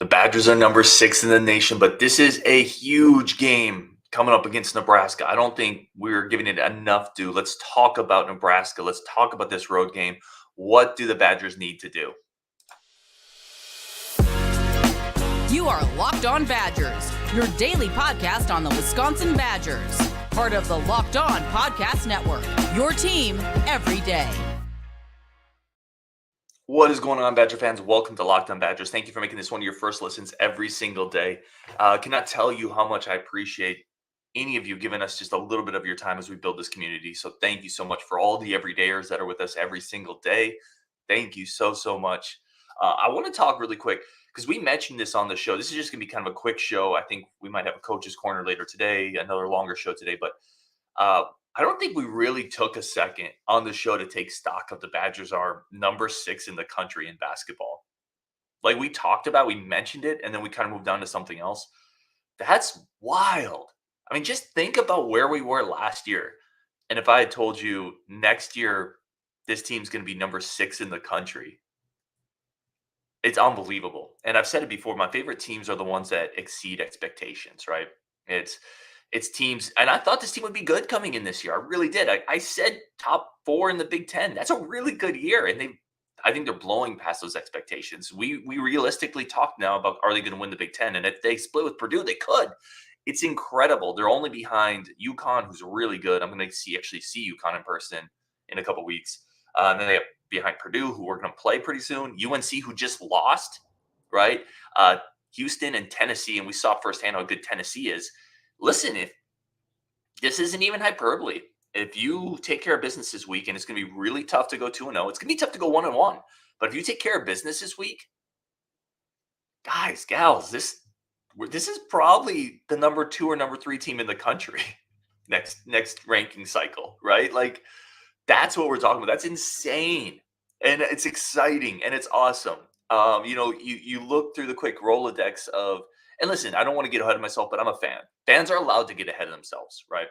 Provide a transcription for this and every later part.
The Badgers are number 6 in the nation, but this is a huge game coming up against Nebraska. I don't think we're giving it enough due. Let's talk about Nebraska. Let's talk about this road game. What do the Badgers need to do? You are Locked On Badgers, your daily podcast on the Wisconsin Badgers. Part of the Locked On Podcast Network, your team every day. What is going on, Badger fans? Welcome to Locked On Badgers. Thank you for making this one of your first listens every single day. Cannot tell you how much I appreciate any of you giving us just a little bit of your time as we build this community. So thank you so much for all the everydayers that are with us every single day. Thank you so much. I want to talk really quick because we mentioned this on the show. This is just going to be kind of a quick show. I think we might have a coach's corner later today, another longer show today, but I don't think we really took a second on the show to take stock of the Badgers are number 6 in the country in basketball. Like we talked about, we mentioned it, and then we kind of moved on to something else. That's wild. I mean, just think about where we were last year. And if I had told you next year, this team's going to be number 6 in the country, it's unbelievable. And I've said it before, my favorite teams are the ones that exceed expectations, right? It's teams, and I thought this team would be good coming in this year. I really did. I said top 4 in the Big Ten. That's a really good year, and I think they're blowing past those expectations. We realistically talk now about, are they going to win the Big Ten? And if they split with Purdue, they could. It's incredible. They're only behind UConn, who's really good. I'm going to actually see UConn in person in a couple weeks. And then they have behind Purdue, who we're going to play pretty soon. UNC, who just lost, right? Houston and Tennessee, and we saw firsthand how good Tennessee is. Listen, if this isn't even hyperbole, if you take care of business this week, and it's going to be really tough to go 2-0, it's going to be tough to go 1-1. But if you take care of business this week, guys, gals, this is probably the number 2 or number 3 team in the country next ranking cycle, right? Like that's what we're talking about. That's insane, and it's exciting, and it's awesome. You look through the quick Rolodex of. And listen, I don't want to get ahead of myself, but I'm a fan. Fans are allowed to get ahead of themselves, right?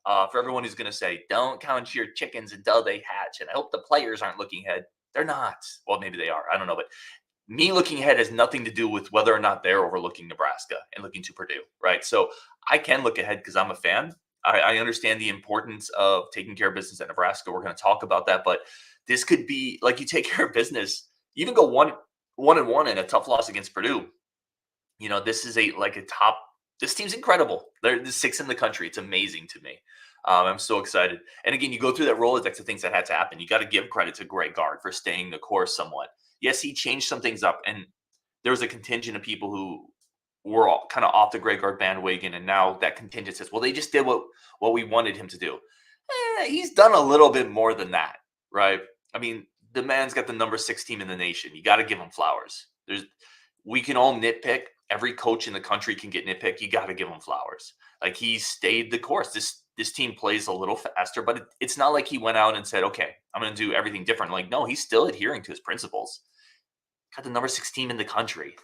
For everyone who's going to say, don't count your chickens until they hatch, and I hope the players aren't looking ahead. They're not. Well, maybe they are. I don't know. But me looking ahead has nothing to do with whether or not they're overlooking Nebraska and looking to Purdue, right? So I can look ahead because I'm a fan. I understand the importance of taking care of business at Nebraska. We're going to talk about that. But this could be, like, you take care of business. You even go 1-1 in a tough loss against Purdue. You know, this is this team's incredible. They're the 6th in the country. It's amazing to me. I'm so excited. And again, you go through that Rolodex of things that had to happen. You got to give credit to Greg Gard for staying the course somewhat. Yes, he changed some things up, and there was a contingent of people who were all kind of off the Greg Gard bandwagon, and now that contingent says, well, they just did what we wanted him to do. He's done a little bit more than that, right? I mean, the man's got the number 6 team in the nation. You got to give him flowers. We can all nitpick. Every coach in the country can get nitpicked. You got to give him flowers. Like, he stayed the course. This team plays a little faster, but it's not like he went out and said, okay, I'm going to do everything different. Like, no, he's still adhering to his principles. Got the number 6 team in the country.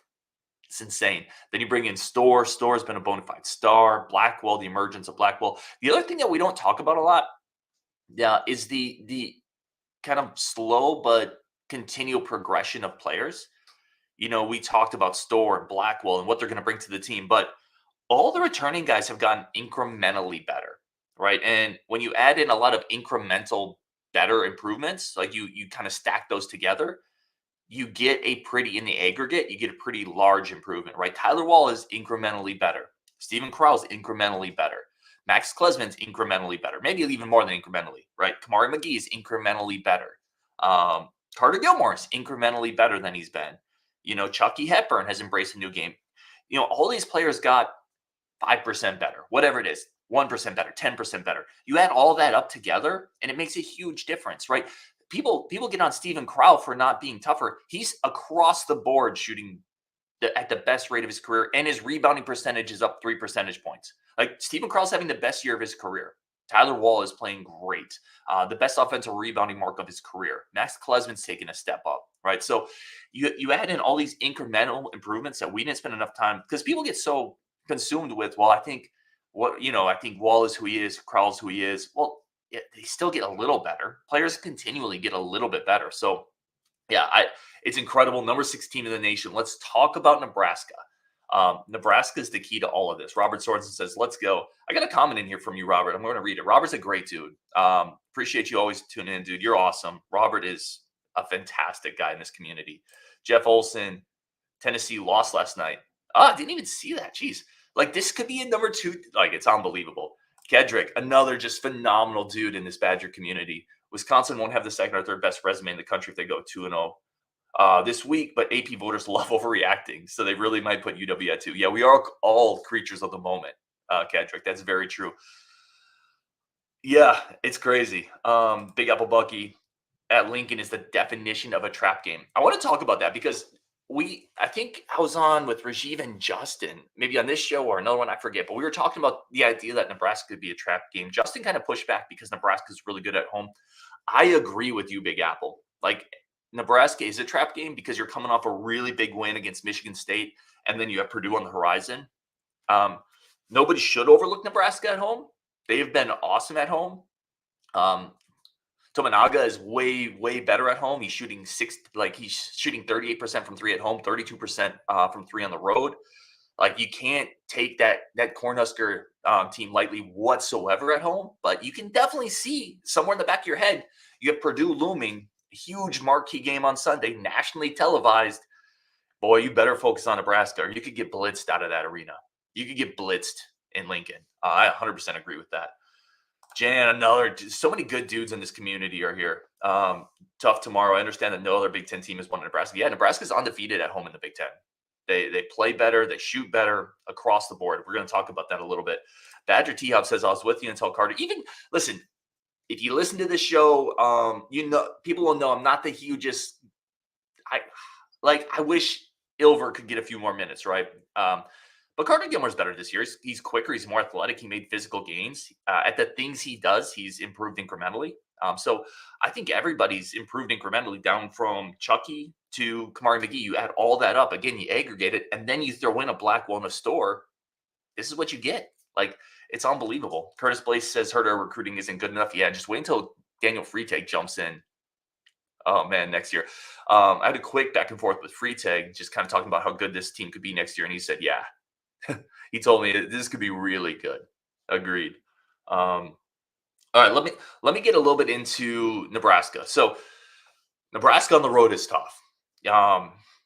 It's insane. Then you bring in Storr. Storr's been a bona fide star. Blackwell, the emergence of Blackwell. The other thing that we don't talk about a lot, is the kind of slow but continual progression of players. You know, we talked about Storr and Blackwell and what they're going to bring to the team, but all the returning guys have gotten incrementally better, right? And when you add in a lot of incremental better improvements, like you kind of stack those together, you get in the aggregate, you get a pretty large improvement, right? Tyler Wall is incrementally better. Steven Krause incrementally better. Max Klesman's incrementally better, maybe even more than incrementally, right? Kamari McGee is incrementally better. Carter Gilmore is incrementally better than he's been. You know, Chucky Hepburn has embraced a new game. You know, all these players got 5% better, whatever it is, 1% better, 10% better. You add all that up together, and it makes a huge difference, right? People get on Steven Krause for not being tougher. He's across the board shooting at the best rate of his career, and his rebounding percentage is up 3 percentage points. Like, Steven Krause having the best year of his career. Tyler Wall is playing great. The best offensive rebounding mark of his career. Max Klesman's taken a step up, right? So you add in all these incremental improvements that we didn't spend enough time, because people get so consumed with, well, I think Wall is who he is, Krause who he is. Well, they still get a little better. Players continually get a little bit better. So Yeah, it's incredible. Number 6 team in the nation. Let's talk about Nebraska. Nebraska is the key to all of this. Robert Sorensen says, let's go. I got a comment in here from you, Robert. I'm going to read it. Robert's a great dude. Appreciate you always tuning in, dude. You're awesome. Robert is a fantastic guy in this community. Jeff Olson, Tennessee lost last night. I didn't even see that. Jeez. Like, this could be a number 2. Like, it's unbelievable. Kedrick, another just phenomenal dude in this Badger community. Wisconsin won't have the second or third best resume in the country if they go 2-0 this week, but AP voters love overreacting, so they really might put UW at 2. Yeah, we are all creatures of the moment, Kedrick. That's very true. Yeah, it's crazy. Big Apple Bucky at Lincoln is the definition of a trap game. I want to talk about that because I think I was on with Rajiv and Justin, maybe on this show or another one, I forget, but we were talking about the idea that Nebraska could be a trap game. Justin kind of pushed back because Nebraska is really good at home. I agree with you, Big Apple. Like, Nebraska is a trap game because you're coming off a really big win against Michigan State, and then you have Purdue on the horizon. Nobody should overlook Nebraska at home. They have been awesome at home. Tominaga is way, way better at home. He's shooting 38% from 3 at home, 32% from 3 on the road. Like, you can't take that Cornhusker team lightly whatsoever at home, but you can definitely see somewhere in the back of your head, you have Purdue looming, huge marquee game on Sunday, nationally televised. Boy, you better focus on Nebraska, or you could get blitzed out of that arena. You could get blitzed in Lincoln. I 100% agree with that. Jan, so many good dudes in this community are here. Tough tomorrow. I understand that no other Big Ten team has won in Nebraska. Yeah, Nebraska's undefeated at home in the Big Ten. They play better. They shoot better across the board. We're going to talk about that a little bit. Badger T-Hop says, I was with you until Carter. Listen, if you listen to this show, people will know I'm not the hugest. I wish Ilver could get a few more minutes, right? But Carter Gilmore's better this year. He's quicker. He's more athletic. He made physical gains. At the things he does, he's improved incrementally. So I think everybody's improved incrementally down from Chucky to Kamari McGee. You add all that up. Again, you aggregate it, and then you throw in a Blackwell in a store. This is what you get. Like, it's unbelievable. Curtis Blaze says Herder recruiting isn't good enough. Yeah, just wait until Daniel Freitag jumps in. Oh, man, next year. I had a quick back and forth with Freitag, just kind of talking about how good this team could be next year, and he said, yeah. He told me this could be really good. Agreed. All right, let me get a little bit into Nebraska. So Nebraska on the road is tough.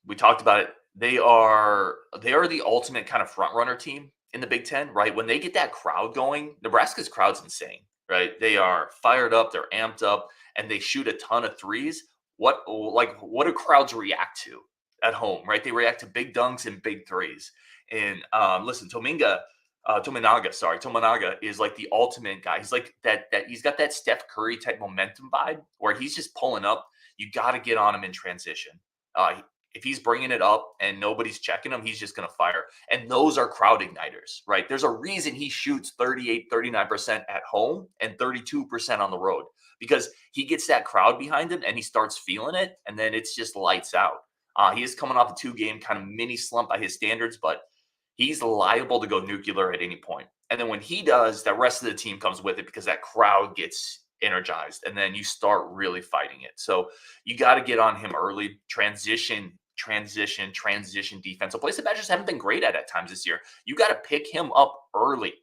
We talked about it. They are the ultimate kind of front runner team in the Big Ten, right? When they get that crowd going, Nebraska's crowd's insane, right? They are fired up, they're amped up, and they shoot a ton of threes. What do crowds react to at home, right? They react to big dunks and big threes. And listen, Tominaga is like the ultimate guy. He's like that he's got that Steph Curry type momentum vibe where he's just pulling up. You got to get on him in transition. If he's bringing it up and nobody's checking him, he's just going to fire. And those are crowd igniters, right? There's a reason he shoots 38, 39% at home and 32% on the road, because he gets that crowd behind him and he starts feeling it. And then it's just lights out. He is coming off a 2-game kind of mini slump by his standards, but he's liable to go nuclear at any point. And then when he does, the rest of the team comes with it because that crowd gets energized, and then you start really fighting it. So you got to get on him early. Transition defense. A place the Badgers haven't been great at times this year. You got to pick him up early.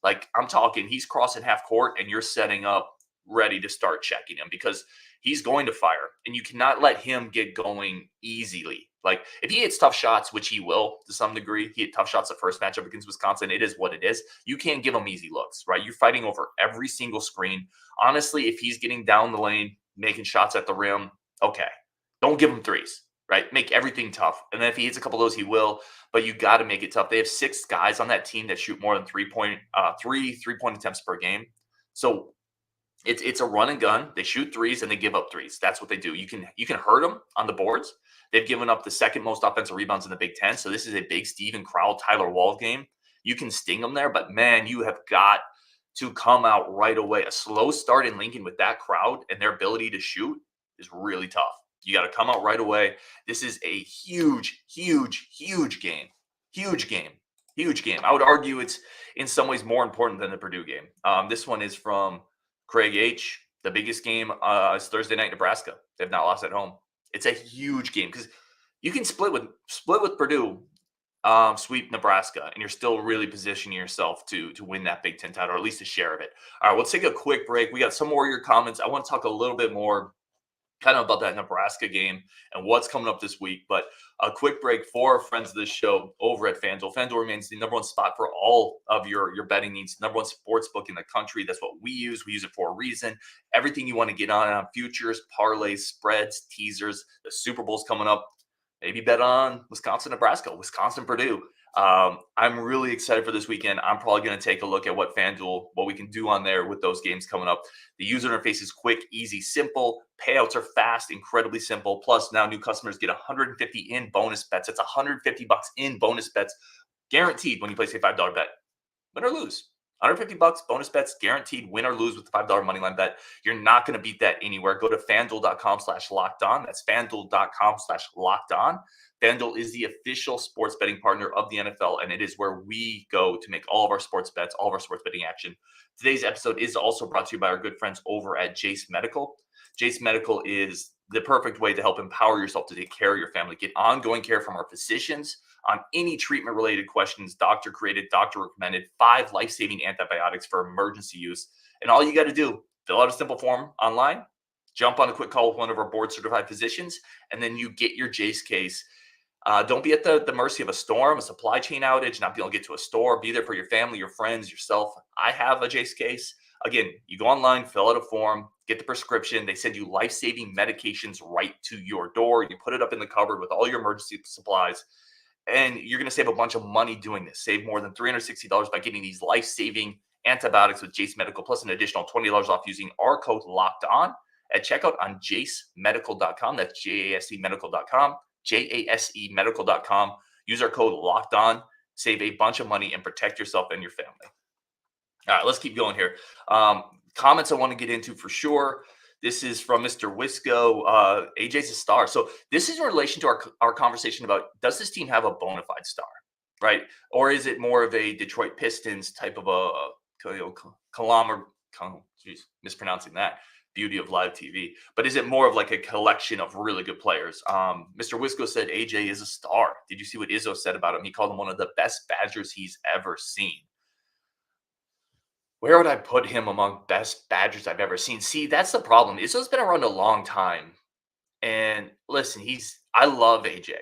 Like, I'm talking, he's crossing half court and you're setting up ready to start checking him because he's going to fire, and you cannot let him get going easily. Like, if he hits tough shots, which he will to some degree, he hit tough shots the first matchup against Wisconsin. It is what it is. You can't give him easy looks, right? You're fighting over every single screen. Honestly, if he's getting down the lane, making shots at the rim, okay. Don't give him threes, right? Make everything tough. And then if he hits a couple of those, he will. But you got to make it tough. They have 6 guys on that team that shoot more than three-point attempts per game. So it's a run and gun. They shoot threes and they give up threes. That's what they do. You can hurt them on the boards. They've given up the second most offensive rebounds in the Big Ten. So this is a big Steven Crowell, Tyler Wall game. You can sting them there, but man, you have got to come out right away. A slow start in Lincoln with that crowd and their ability to shoot is really tough. You got to come out right away. This is a huge game. Huge game. I would argue it's in some ways more important than the Purdue game. This one is from Craig H. The biggest game is Thursday night, Nebraska. They've not lost at home. It's a huge game because you can split with Purdue, sweep Nebraska, and you're still really positioning yourself to win that Big Ten title, or at least a share of it. All right, let's take a quick break. We got some more of your comments. I want to talk a little bit more kind of about that Nebraska game and what's coming up this week. But a quick break for friends of this show over at FanDuel. FanDuel remains the number one spot for all of your betting needs, number one sports book in the country. That's what we use. We use it for a reason. Everything you want to get on futures, parlays, spreads, teasers. The Super Bowl's coming up. Maybe bet on Wisconsin, Nebraska, Wisconsin, Purdue. I'm really excited for this weekend. I'm probably going to take a look at what we can do on there with those games coming up. The user interface is quick, easy, simple. Payouts are fast, incredibly simple. Plus, now new customers get 150 in bonus bets. It's $150 in bonus bets guaranteed when you place a $5 bet. Win or lose. $150 bonus bets guaranteed, win or lose with the $5 moneyline bet. You're not going to beat that anywhere. Go to FanDuel.com/lockedon. That's FanDuel.com/lockedon. FanDuel is the official sports betting partner of the NFL, and it is where we go to make all of our sports bets, all of our sports betting action. Today's episode is also brought to you by our good friends over at Jase Medical. Jase Medical is the perfect way to help empower yourself to take care of your family. Get ongoing care from our physicians on any treatment-related questions, doctor-created, doctor-recommended, 5 life-saving antibiotics for emergency use. And all you got to do, fill out a simple form online, jump on a quick call with one of our board-certified physicians, and then you get your Jase case. Don't be at the mercy of a storm, a supply chain outage, not being able to get to a store. Be there for your family, your friends, yourself. I have a Jase case. Again, you go online, fill out a form, get the prescription. They send you life-saving medications right to your door. You put it up in the cupboard with all your emergency supplies. And you're going to save a bunch of money doing this. Save more than $360 by getting these life-saving antibiotics with Jase Medical, plus an additional $20 off using our code LOCKEDON at checkout on jasemedical.com. That's JASEmedical.com, JASEmedical.com. Use our code LOCKEDON. Save a bunch of money and protect yourself and your family. All right, let's keep going here. Comments I want to get into for sure. This is from Mr. Wisco. AJ's a star. So this is in relation to our conversation about, does this team have a bona fide star, right? Or is it more of a Detroit Pistons type of mispronouncing that, beauty of live TV. But is it more of like a collection of really good players? Mr. Wisco said AJ is a star. Did you see what Izzo said about him? He called him one of the best Badgers he's ever seen. Where would I put him among best Badgers I've ever seen? See, that's the problem. Izzo's been around a long time. And listen, I love AJ,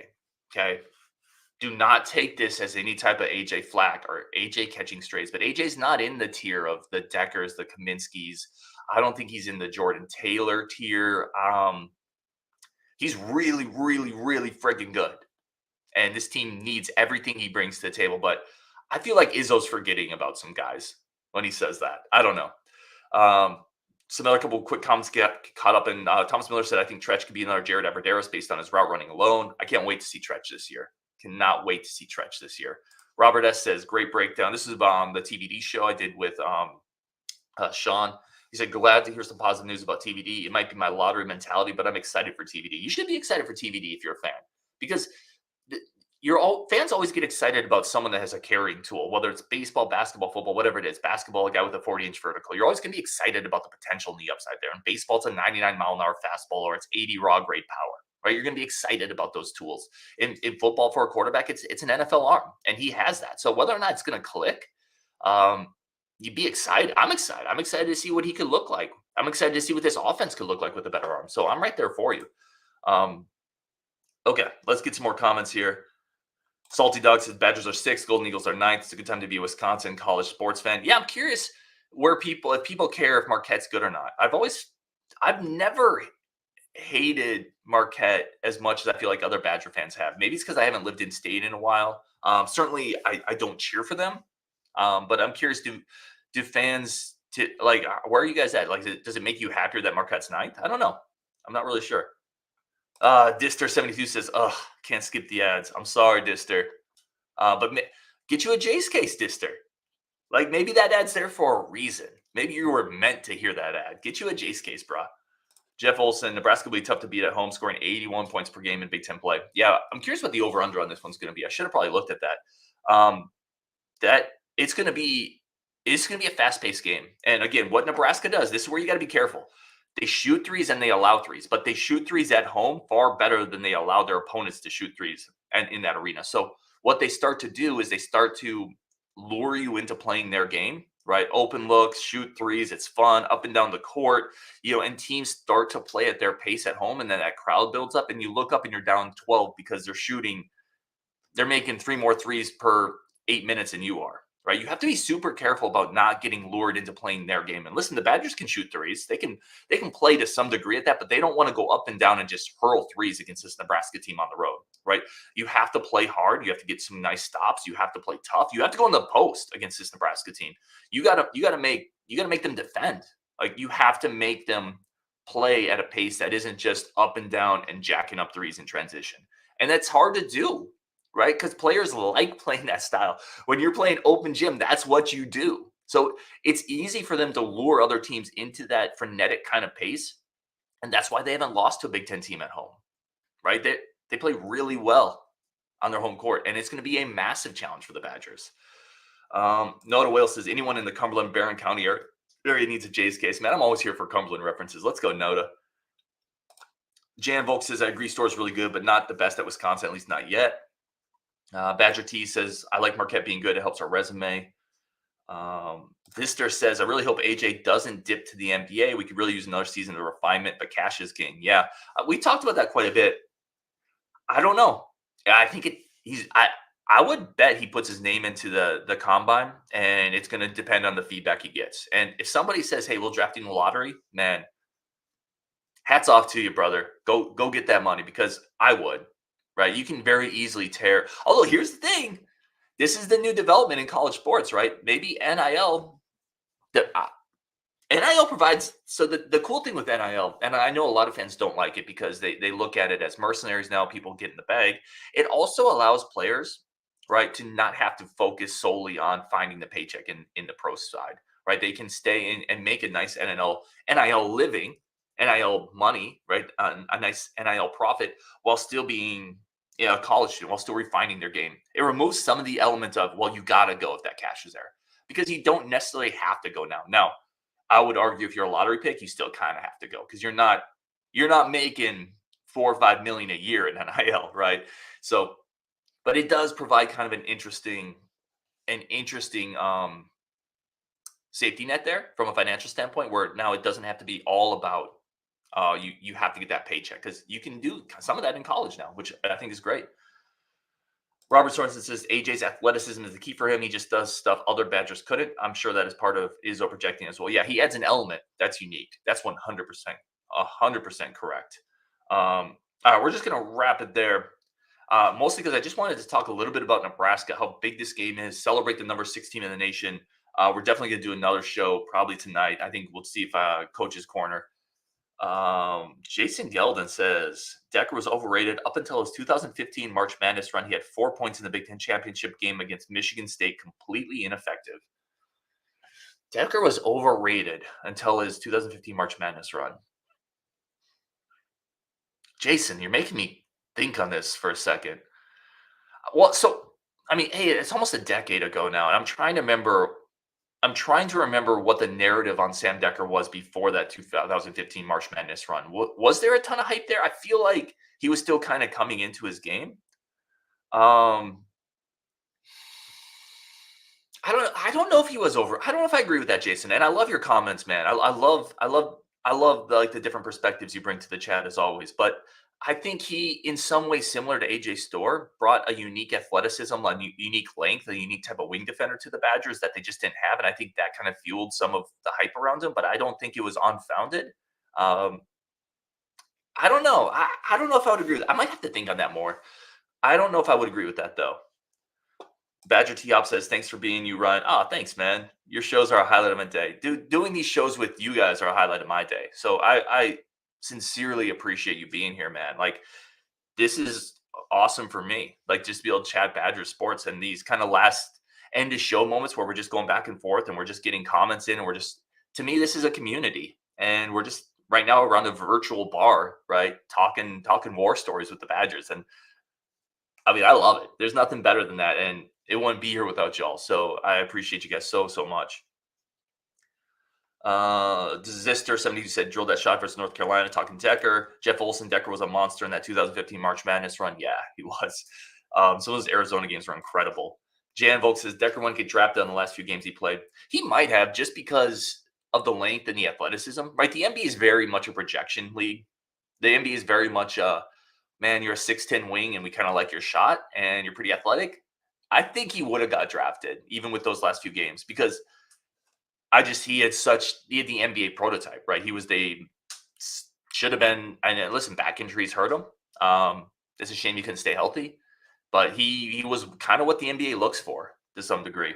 okay? Do not take this as any type of AJ flack or AJ catching strays. But AJ's not in the tier of the Deckers, the Kaminskis. I don't think he's in the Jordan Taylor tier. He's really, really, really freaking good. And this team needs everything he brings to the table. But I feel like Izzo's forgetting about some guys when he says that. I don't know. Some other couple quick comments get caught up in. Thomas Miller said, I think Tretch could be another Jared Everderis based on his route running alone. I can't wait to see Tretch this year. Cannot wait to see Tretch this year. Robert S. says, great breakdown. This is the TVD show I did with Sean. He said, glad to hear some positive news about TVD. It might be my lottery mentality, but I'm excited for TVD. You should be excited for TVD if you're a fan, because fans always get excited about someone that has a carrying tool, whether it's baseball, basketball, football, whatever it is. Basketball, a guy with a 40-inch vertical. You're always going to be excited about the potential in the upside there. In baseball, it's a 99-mile-an-hour fastball or it's 80 raw grade power, right? You're going to be excited about those tools. In football, for a quarterback, it's an NFL arm, and he has that. So whether or not it's going to click, you'd be excited. I'm excited. I'm excited to see what he could look like. I'm excited to see what this offense could look like with a better arm. So I'm right there for you. Okay, let's get some more comments here. Salty Dog says Badgers are 6th, Golden Eagles are 9th. It's a good time to be a Wisconsin college sports fan. Yeah, I'm curious if people care if Marquette's good or not. I've never hated Marquette as much as I feel like other Badger fans have. Maybe it's because I haven't lived in state in a while. Certainly, I don't cheer for them. But I'm curious, do fans where are you guys at? Like, does it make you happier that Marquette's 9th? I don't know. I'm not really sure. Dister72 says, can't skip the ads. I'm sorry, Dister. But get you a Jase case, Dister. Like, maybe that ad's there for a reason. Maybe you were meant to hear that ad. Get you a Jase case, bro. Jeff Olson, Nebraska will be tough to beat at home, scoring 81 points per game in Big Ten play. Yeah, I'm curious what the over-under on this one's going to be. I should have probably looked at that. It's going to be a fast-paced game. And again, what Nebraska does, this is where you got to be careful. They shoot threes and they allow threes, but they shoot threes at home far better than they allow their opponents to shoot threes and in that arena. So what they start to do is they start to lure you into playing their game, right? Open looks, shoot threes. It's fun up and down the court, and teams start to play at their pace at home. And then that crowd builds up and you look up and you're down 12 because they're making 3 more threes per 8 minutes than you are. Right, you have to be super careful about not getting lured into playing their game. And listen, the Badgers can shoot threes; they can play to some degree at that, but they don't want to go up and down and just hurl threes against this Nebraska team on the road. Right, you have to play hard. You have to get some nice stops. You have to play tough. You have to go in the post against this Nebraska team. You gotta make them defend. Like you have to make them play at a pace that isn't just up and down and jacking up threes in transition, and that's hard to do. Right? Because players like playing that style. When you're playing open gym, that's what you do. So it's easy for them to lure other teams into that frenetic kind of pace. And that's why they haven't lost to a Big Ten team at home. Right? They play really well on their home court. And it's going to be a massive challenge for the Badgers. Noda Whale says, anyone in the Cumberland Barron County area needs a Jay's case. Man, I'm always here for Cumberland references. Let's go, Noda. Janvul says, I agree, Store's really good, but not the best at Wisconsin, at least not yet. Badger T says, I like Marquette being good. It helps our resume. Vister says, I really hope AJ doesn't dip to the NBA. We could really use another season of refinement, but cash is king. Yeah, we talked about that quite a bit. I don't know. I think I would bet he puts his name into the combine, and it's going to depend on the feedback he gets. And if somebody says, hey, we'll draft you in the lottery, man, hats off to you, brother. Go get that money, because I would. Right, you can very easily tear. Although here's the thing, this is the new development in college sports, right? Maybe NIL provides. So the cool thing with NIL, and I know a lot of fans don't like it because they look at it as mercenaries now. People get in the bag. It also allows players, right, to not have to focus solely on finding the paycheck in the pro side. Right, they can stay in and make a nice NIL living, NIL money, right? A nice NIL profit while still being a college student, while still refining their game. It removes some of the elements of, well, you got to go if that cash is there, because you don't necessarily have to go now. Now, I would argue if you're a lottery pick, you still kind of have to go, because you're not making $4 or $5 million a year in NIL, right? So, but it does provide kind of an interesting safety net there from a financial standpoint, where now it doesn't have to be all about you have to get that paycheck, because you can do some of that in college now, which I think is great. Robert Sorensen says AJ's athleticism is the key for him. He just does stuff other Badgers couldn't. I'm sure that is part of Izzo projecting as well. Yeah, he adds an element that's unique. That's 100% correct. All right, we're just going to wrap it there. Mostly because I just wanted to talk a little bit about Nebraska, how big this game is, celebrate the number 6 team in the nation. We're definitely going to do another show probably tonight. I think we'll see if Coach's Corner. Jason Geldon says Decker was overrated up until his 2015 March Madness run. He had 4 points in the Big Ten championship game against Michigan State, completely ineffective. Decker was overrated until his 2015 March Madness run. Jason, you're making me think on this for a second. Well, so, I mean, hey, it's almost a decade ago now, and I'm trying to remember what the narrative on Sam Decker was before that 2015 March Madness run. Was there a ton of hype there? I feel like he was still kind of coming into his game. I don't know if he was over. I don't know if I agree with that, Jason. And I love your comments, man. I love the different perspectives you bring to the chat as always. But I think he, in some ways similar to AJ Storr, brought a unique athleticism, a unique length, a unique type of wing defender to the Badgers that they just didn't have. And I think that kind of fueled some of the hype around him, but I don't think it was unfounded. I don't know. I don't know if I would agree with that. I might have to think on that more. I don't know if I would agree with that, though. Badger T-Op says, thanks for being you, Ryan. Oh, thanks, man. Your shows are a highlight of my day. Doing these shows with you guys are a highlight of my day. So I sincerely appreciate you being here, man. Like, this is awesome for me. Like, just to be able to chat Badger sports and these kind of last end of show moments where we're just going back and forth and we're just getting comments in, and we're just, to me, this is a community, and we're just right now around a virtual bar, right? Talking war stories with the Badgers. And I mean, I love it. There's nothing better than that. And it wouldn't be here without y'all. So I appreciate you guys so much. Zister72 said, drilled that shot versus North Carolina, talking Decker. Jeff Olson, Decker was a monster in that 2015 March Madness run. Yeah, he was. Some of those Arizona games were incredible. Janvul says, Decker wouldn't get drafted in the last few games he played. He might have, just because of the length and the athleticism, right? The NBA is very much a projection league. The NBA is very much man, you're a 6'10" wing and we kind of like your shot and you're pretty athletic. I think he would have got drafted, even with those last few games, because he had the NBA prototype, right? Should have been, and listen, back injuries hurt him. It's a shame he couldn't stay healthy, but he was kind of what the NBA looks for to some degree.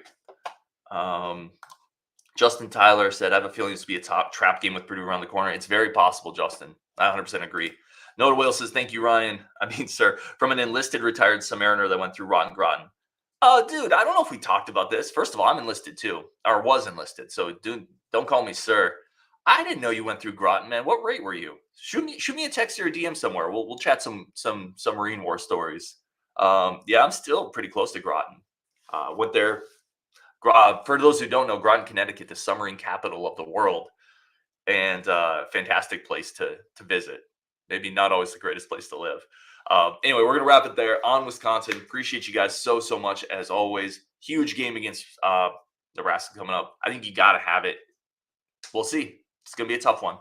Justin Tyler said, I have a feeling this will be a top trap game with Purdue around the corner. It's very possible, Justin. I 100% agree. Noah Whale says, thank you, Ryan. Sir, from an enlisted retired Submariner that went through Rotten Groton. Oh, dude, I don't know if we talked about this. First of all, I'm enlisted too, or was enlisted. So, dude, don't call me sir. I didn't know you went through Groton, man. What rate were you? Shoot me a text or a DM somewhere. We'll chat some Marine War stories. Yeah, I'm still pretty close to Groton. Went there. For those who don't know, Groton, Connecticut, the submarine capital of the world, and fantastic place to visit. Maybe not always the greatest place to live. Anyway, we're going to wrap it there on Wisconsin. Appreciate you guys so much, as always. Huge game against Nebraska coming up. I think you got to have it. We'll see. It's going to be a tough one.